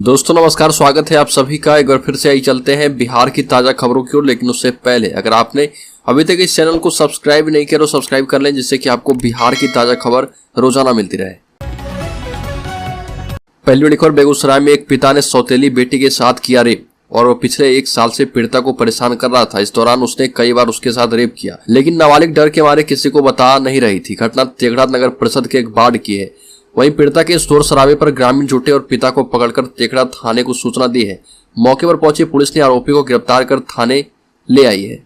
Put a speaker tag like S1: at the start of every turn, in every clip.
S1: दोस्तों नमस्कार, स्वागत है आप सभी का। एक बार फिर से आई चलते हैं बिहार की ताजा खबरों की ओर। लेकिन उससे पहले अगर आपने अभी तक इस चैनल को सब्सक्राइब नहीं किया तो सब्सक्राइब कर लें, जिससे कि आपको बिहार की ताजा खबर रोजाना मिलती रहे। पहली बड़ी खबर, बेगूसराय में एक पिता ने सौतेली बेटी के साथ किया रेप और वो पिछले 1 साल से पीड़िता को परेशान कर रहा था। इस दौरान उसने कई बार उसके साथ रेप किया, लेकिन नाबालिग डर के मारे किसी को बता नहीं रही थी। घटना तेघड़ा नगर परिषद के एक वार्ड की है। वहीं पीड़िता के शोर शराबे पर ग्रामीण जुटे और पिता को पकड़कर तेघड़ा थाने को सूचना दी है। मौके पर पहुंची पुलिस ने आरोपी को गिरफ्तार कर थाने ले आई है।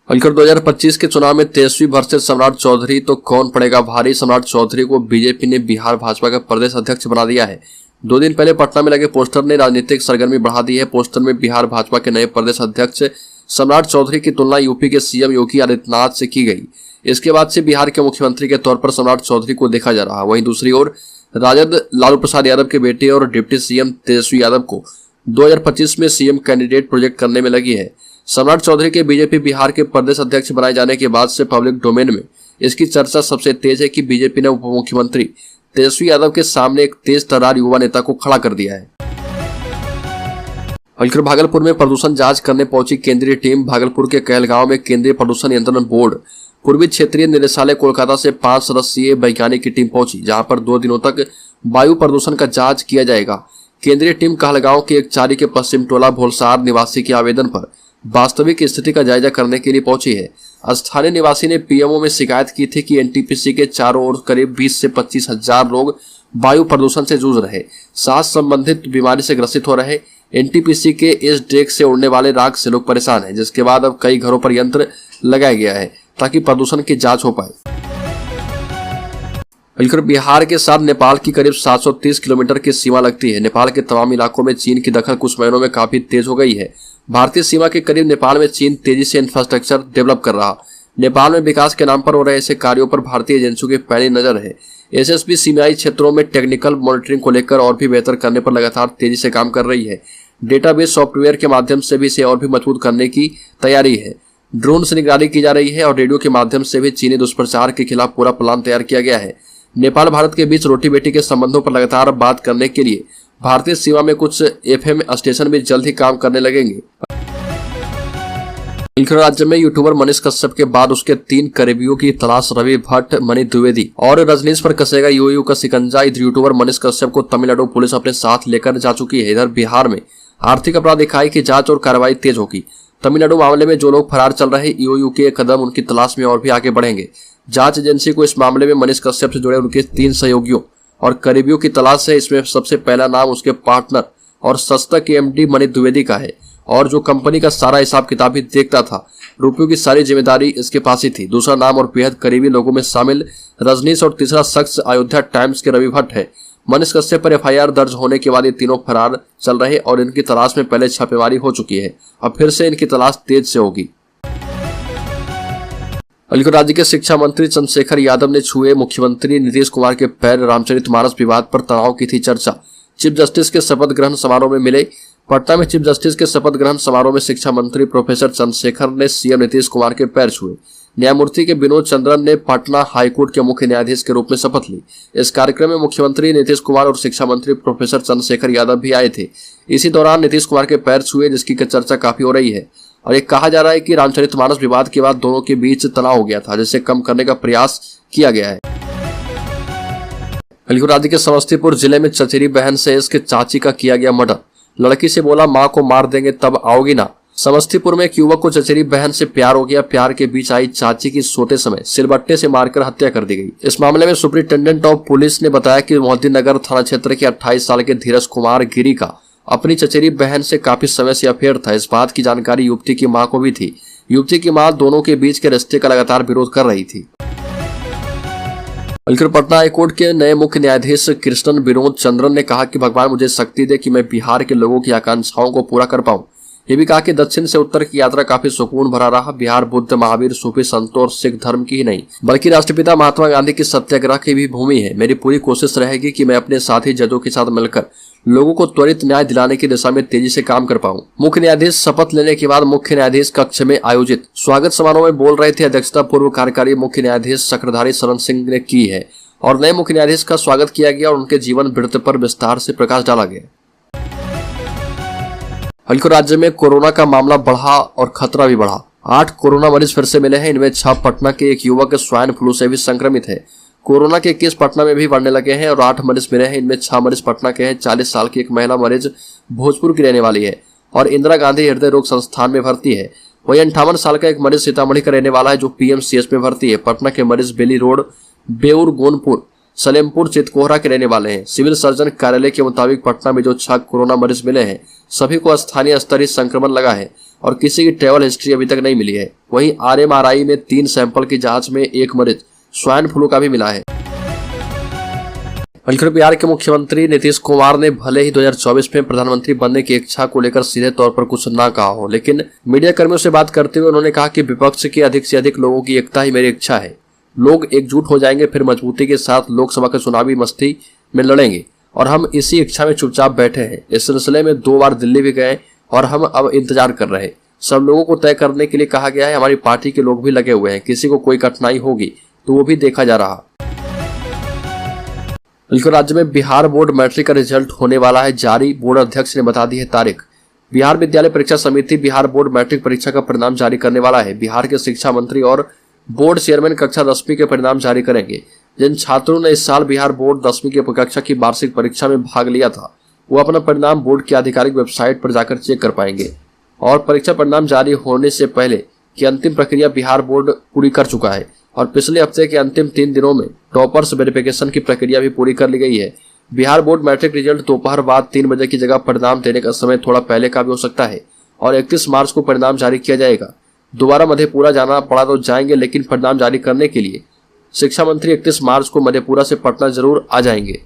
S1: 2025 के चुनाव में तेजस्वी वर्सेस सम्राट चौधरी तो कौन पड़ेगा भारी। सम्राट चौधरी को बीजेपी ने बिहार भाजपा का प्रदेश अध्यक्ष बना दिया है। 2 दिन पहले पटना में लगे पोस्टर ने राजनीतिक सरगर्मी बढ़ा दी है। पोस्टर में बिहार भाजपा के नए प्रदेश अध्यक्ष सम्राट चौधरी की तुलना यूपी के सीएम योगी आदित्यनाथ से की गई। इसके बाद से बिहार के मुख्यमंत्री के तौर पर सम्राट चौधरी को देखा जा रहा है। वहीं दूसरी ओर राजद लालू प्रसाद यादव के बेटे और डिप्टी सीएम तेजस्वी यादव को 2025 में सीएम कैंडिडेट प्रोजेक्ट करने में लगी है। सम्राट चौधरी के बीजेपी बिहार के प्रदेश अध्यक्ष बनाए जाने के बाद से पब्लिक डोमेन में इसकी चर्चा सबसे तेज है कि बीजेपी ने उप मुख्यमंत्री तेजस्वी यादव के सामने एक तेज तर्रार युवा नेता को खड़ा कर दिया है। भागलपुर में प्रदूषण जांच करने पहुंची केंद्रीय टीम। भागलपुर के कहलगांव में केंद्रीय प्रदूषण नियंत्रण बोर्ड पूर्वी क्षेत्रीय निदेशालय कोलकाता से 5 सदस्यीय वैज्ञानिक की टीम पहुंची, जहां पर 2 दिनों तक वायु प्रदूषण का जांच किया जाएगा। केंद्रीय टीम कहलगांव के एक चारी के पश्चिम टोला भोलसार निवासी के आवेदन पर वास्तविक स्थिति का जायजा करने के लिए पहुंची है। स्थानीय निवासी ने पीएमओ में शिकायत की थी कि एनटीपीसी के चारों ओर करीब 20 से 25 हजार लोग वायु प्रदूषण से जूझ रहे, सांस संबंधित बीमारी से ग्रसित हो रहे। एनटीपीसी के इस डेक से उड़ने वाले राख से लोग परेशान हैं, जिसके बाद अब कई घरों पर यंत्र लगाया गया है ताकि प्रदूषण की जांच हो पाए। बिहार के साथ नेपाल की करीब 730 किलोमीटर की सीमा लगती है। नेपाल के तमाम इलाकों में चीन की दखल कुछ महीनों में काफी तेज हो गई है। भारतीय सीमा के करीब नेपाल में चीन तेजी से इंफ्रास्ट्रक्चर डेवलप कर रहा। नेपाल में विकास के नाम पर हो रहे ऐसे कार्यों पर भारतीय एजेंसियों की पैनी नजर है। एसएसबी सीमाई क्षेत्रों में टेक्निकल मॉनिटरिंग को लेकर और भी बेहतर करने पर लगातार तेजी से काम कर रही है। डेटाबेस सॉफ्टवेयर के माध्यम से भी इसे और भी मजबूत करने की तैयारी है। ड्रोन से निगरानी की जा रही है और रेडियो के माध्यम से भी चीनी दुष्प्रचार के खिलाफ पूरा प्लान तैयार किया गया है। नेपाल भारत के बीच रोटी बेटी के संबंधों पर लगातार बात करने के लिए भारतीय सीमा में कुछ एफएम स्टेशन भी जल्द ही काम करने लगेंगे। राज्य में यूट्यूबर मनीष कश्यप के बाद उसके 3 करीबियों की तलाश रवि भट्ट, मणि द्विवेदी और रजनीश पर कसेगा यूयू का शिकंजा। इधर यूट्यूबर मनीष कश्यप को तमिलनाडु पुलिस अपने साथ लेकर जा चुकी है। इधर बिहार में आर्थिक अपराध इकाई की जांच और कार्रवाई तेज होगी। तमिलनाडु मामले में जो लोग फरार चल रहे यूयू के कदम उनकी तलाश में और भी आगे बढ़ेंगे। जांच एजेंसी को इस मामले में मनीष कश्यप से जुड़े उनके 3 सहयोगियों और करीबियों की तलाश है। इसमें सबसे पहला नाम उसके पार्टनर और सस्ता के एमडी मणि द्विवेदी का है, और जो कंपनी का सारा हिसाब किताब भी देखता था। रुपयों की सारी जिम्मेदारी इसके पास ही थी। दूसरा नाम और बेहद करीबी लोगों में शामिल रजनीश और तीसरा शख्स अयोध्या टाइम्स के रवि भट्ट है। मनीष कश्यप पर एफआईआर दर्ज होने के बाद ये तीनों फरार चल रहे और इनकी तलाश में पहले छापेमारी हो चुकी है। अब फिर से इनकी तलाश तेज से होगी। राज्य के शिक्षा मंत्री चंद्रशेखर यादव ने छुए मुख्यमंत्री नीतीश कुमार के पैर। रामचरितमानस विवाद पर तनाव की थी चर्चा। चीफ जस्टिस के शपथ ग्रहण समारोह में मिले। पटना में चीफ जस्टिस के शपथ ग्रहण समारोह में शिक्षा मंत्री प्रोफेसर चंद्रशेखर ने सीएम नीतीश कुमार के पैर छुए। न्यायमूर्ति के विनोद चंद्रन ने पटना हाईकोर्ट के मुख्य न्यायाधीश के रूप में शपथ ली। इस कार्यक्रम में मुख्यमंत्री नीतीश कुमार और शिक्षा मंत्री प्रोफेसर चंद्रशेखर यादव भी आए थे। इसी दौरान नीतीश कुमार के पैर छुए, जिसकी चर्चा काफी हो रही है और ये कहा जा रहा है कि रामचरितमानस विवाद के बाद दोनों के बीच तनाव हो गया था, जिसे कम करने का प्रयास किया गया है। राज्य के समस्तीपुर जिले में चचेरी बहन से इसके चाची का किया गया मर्डर। लड़की से बोला मां को मार देंगे तब आओगी ना। समस्तीपुर में एक युवक को चचेरी बहन से प्यार हो गया। प्यार के बीच आई चाची की सोते समय सिलबट्टे से मारकर हत्या कर दी गई। इस मामले में सुपरिटेंडेंट ऑफ पुलिस ने बताया कि मोहद्दीनगर थाना क्षेत्र के 28 साल के धीरज कुमार गिरी का अपनी चचेरी बहन से काफी समय से अफेयर था। इस बात की जानकारी युवती की मां को भी थी। युवती की मां दोनों के बीच के रिश्ते का लगातार विरोध कर रही थी। पटना हाईकोर्ट के नए मुख्य न्यायाधीश कृष्णन विनोद चंद्रन ने कहा कि भगवान मुझे शक्ति दे कि मैं बिहार के लोगों की आकांक्षाओं को पूरा कर पाऊं। ये भी कहा कि दक्षिण से उत्तर की यात्रा काफी सुकून भरा रहा। बिहार बुद्ध, महावीर, सूफी संतों और सिख धर्म की ही नहीं बल्कि राष्ट्रपिता महात्मा गांधी की सत्याग्रह की भी भूमि है। मेरी पूरी कोशिश रहेगी कि मैं अपने साथी जजों के साथ मिलकर लोगों को त्वरित न्याय दिलाने की दिशा में तेजी से काम कर पाऊं। मुख्य न्यायाधीश शपथ लेने के बाद मुख्य न्यायाधीश कक्ष में आयोजित स्वागत समारोह में बोल रहे थे। अध्यक्षता पूर्व कार्यकारी मुख्य न्यायाधीश चक्रधारी शरण सिंह ने की है और नए मुख्य न्यायाधीश का स्वागत किया गया और उनके जीवन वृत्त पर विस्तार से प्रकाश डाला गया। हल्को राज्य में कोरोना का मामला बढ़ा और खतरा भी बढ़ा। 8 कोरोना मरीज फिर से मिले हैं। इनमें 6 पटना के एक युवक स्वाइन फ्लू से भी संक्रमित है। कोरोना के केस पटना में भी बढ़ने लगे हैं और 8 मरीज मिले हैं। इनमें 6 मरीज पटना के हैं। 40 साल की एक महिला मरीज भोजपुर की रहने वाली है और इंदिरा गांधी हृदय रोग संस्थान में भर्ती है। वही 58 साल का एक मरीज सीतामढ़ी का रहने वाला है जो पीएमसीएच में भर्ती है। पटना के मरीज बेली रोड, बेउर, गोनपुर, सलेमपुर, चितकोहरा के रहने वाले हैं। सिविल सर्जन कार्यालय के मुताबिक पटना में जो 6 कोरोना मरीज मिले हैं सभी को स्थानीय स्तर ही संक्रमण लगा है और किसी की ट्रैवल हिस्ट्री अभी तक नहीं मिली है। वहीं आरएमआरआई में 3 सैंपल की जांच में एक मरीज स्वाइन फ्लू का भी मिला है। बिहार के मुख्यमंत्री नीतीश कुमार ने भले ही 2024 में प्रधानमंत्री बनने की इच्छा को लेकर सीधे तौर पर कुछ ना कहा हो, लेकिन मीडिया कर्मियों से बात करते हुए उन्होंने कहा कि विपक्ष की अधिक से अधिक लोगों की एकता ही मेरी इच्छा है। लोग एकजुट हो जाएंगे, फिर मजबूती के साथ लोकसभा के चुनावी मस्ती में लड़ेंगे और हम इसी इच्छा में चुपचाप बैठे हैं। इस सिलसिले में 2 बार दिल्ली भी गए और हम अब इंतजार कर रहे हैं। सब लोगों को तय करने के लिए कहा गया है। हमारी पार्टी के लोग भी लगे हुए हैं। किसी को कोई कठिनाई होगी तो वो भी देखा जा रहा। राज्य में बिहार बोर्ड मैट्रिक का रिजल्ट होने वाला है जारी। बोर्ड अध्यक्ष ने बता दी है तारीख। बिहार विद्यालय परीक्षा समिति बिहार बोर्ड मैट्रिक परीक्षा का परिणाम जारी करने वाला है। बिहार के शिक्षा मंत्री और बोर्ड चेयरमैन कक्षा 10वीं के परिणाम जारी करेंगे। जिन छात्रों ने इस साल बिहार बोर्ड 10वीं की कक्षा की वार्षिक परीक्षा में भाग लिया था वो अपना परिणाम बोर्ड की आधिकारिक वेबसाइट पर जाकर चेक कर पाएंगे और परीक्षा परिणाम जारी होने से पहले की अंतिम प्रक्रिया बिहार बोर्ड पूरी कर चुका है और पिछले हफ्ते के अंतिम 3 दिनों में टॉपर्स वेरिफिकेशन की प्रक्रिया भी पूरी कर ली गई है। बिहार बोर्ड मैट्रिक रिजल्ट दोपहर बाद 3 बजे की जगह परिणाम देने का समय थोड़ा पहले का भी हो सकता है और 31 मार्च को परिणाम जारी किया जाएगा। दोबारा मधेपुरा जाना पड़ा तो जाएंगे, लेकिन परिणाम जारी करने के लिए शिक्षा मंत्री 31 मार्च को मधेपुरा से पटना जरूर आ जाएंगे।